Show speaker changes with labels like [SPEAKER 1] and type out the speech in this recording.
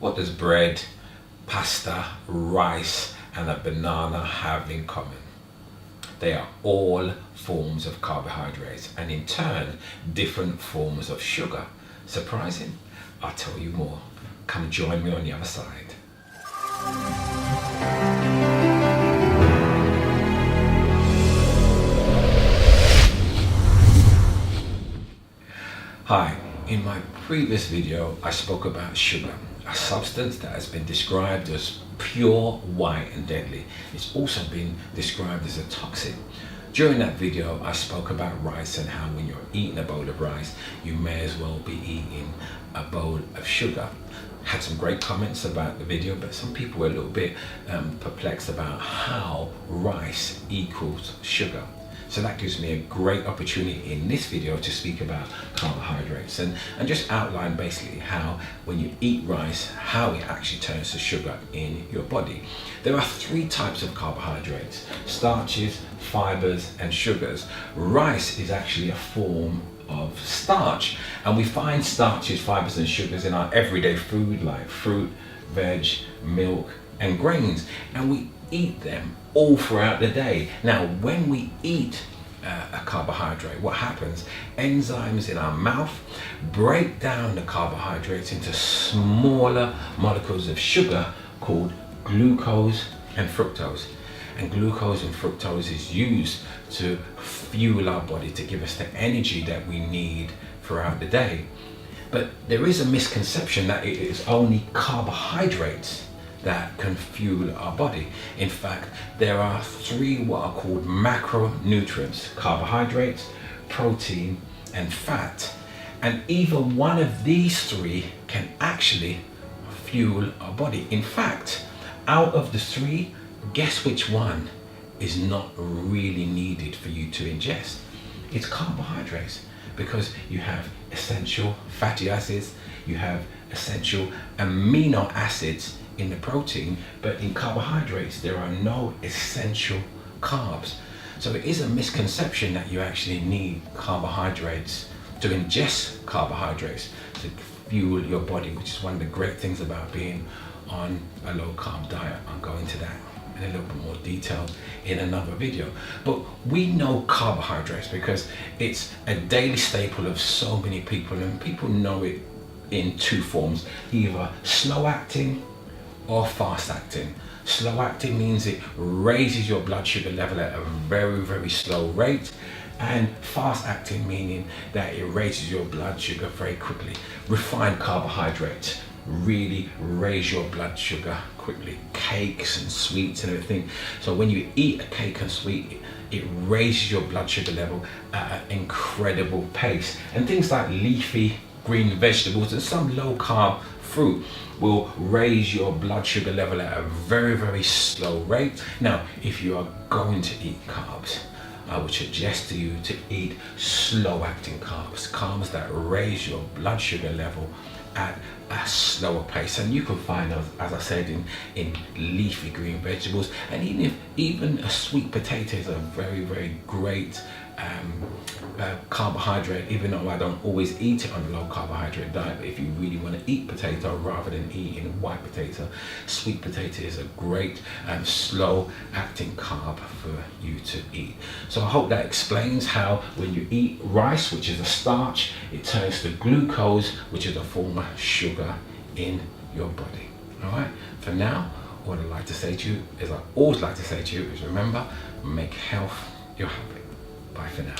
[SPEAKER 1] What does bread, pasta, rice and a banana have in common? They are all forms of carbohydrates and in turn different forms of sugar. Surprising? I'll tell you more. Come join me on the other side. Hi, in my previous video I spoke about sugar, a substance that has been described as pure, white and deadly. It's also been described as a toxin. During that video I spoke about rice and how when you're eating a bowl of rice you may as well be eating a bowl of sugar. Had some great comments about the video, but some people were a little bit perplexed about how rice equals sugar. So that gives me a great opportunity in this video to speak about carbohydrates and just outline basically how when you eat rice, how it actually turns to sugar in your body. There are three types of carbohydrates: starches, fibers and sugars. Rice is actually a form of starch, and we find starches, fibers and sugars in our everyday food like fruit, veg, milk and grains, and we eat them all throughout the day. Now when we eat a carbohydrate, what happens? Enzymes in our mouth break down the carbohydrates into smaller molecules of sugar called glucose and fructose. And glucose and fructose is used to fuel our body, to give us the energy that we need throughout the day. But there is a misconception that it is only carbohydrates that can fuel our body. In fact, there are three what are called macronutrients: carbohydrates, protein and fat. And either one of these three can actually fuel our body. In fact, out of the three, guess which one is not really needed for you to ingest? It's carbohydrates, because you have essential fatty acids, you have essential amino acids in the protein, but in carbohydrates there are no essential carbs. So it is a misconception that you actually need carbohydrates to ingest carbohydrates to fuel your body, which is one of the great things about being on a low carb diet. I'll go into that in a little bit more detail in another video. But we know carbohydrates because it's a daily staple of so many people, and people know it in two forms: either slow acting or fast acting. Slow acting means it raises your blood sugar level at a very, very slow rate, and fast acting meaning that it raises your blood sugar very quickly. Refined carbohydrates really raise your blood sugar quickly. Cakes and sweets and everything. So when you eat a cake and sweet, it raises your blood sugar level at an incredible pace. And things like leafy green vegetables and some low carb fruit will raise your blood sugar level at a very, very slow rate. Now, if you are going to eat carbs, I would suggest to you to eat slow acting carbs, carbs that raise your blood sugar level at a slower pace. And you can find those, as I said, in leafy green vegetables, and even a sweet potato is a very, very great carbohydrate, even though I don't always eat it on a low carbohydrate diet. But if you really want to eat potato rather than eating white potato, sweet potato is a great slow acting carb for you to eat. So I hope that explains how when you eat rice, which is a starch, it turns to glucose, which is a form of sugar in your body. All right, for now, what I'd like to say to you, as I always like to say to you, is remember, make health your habit. Bye for now.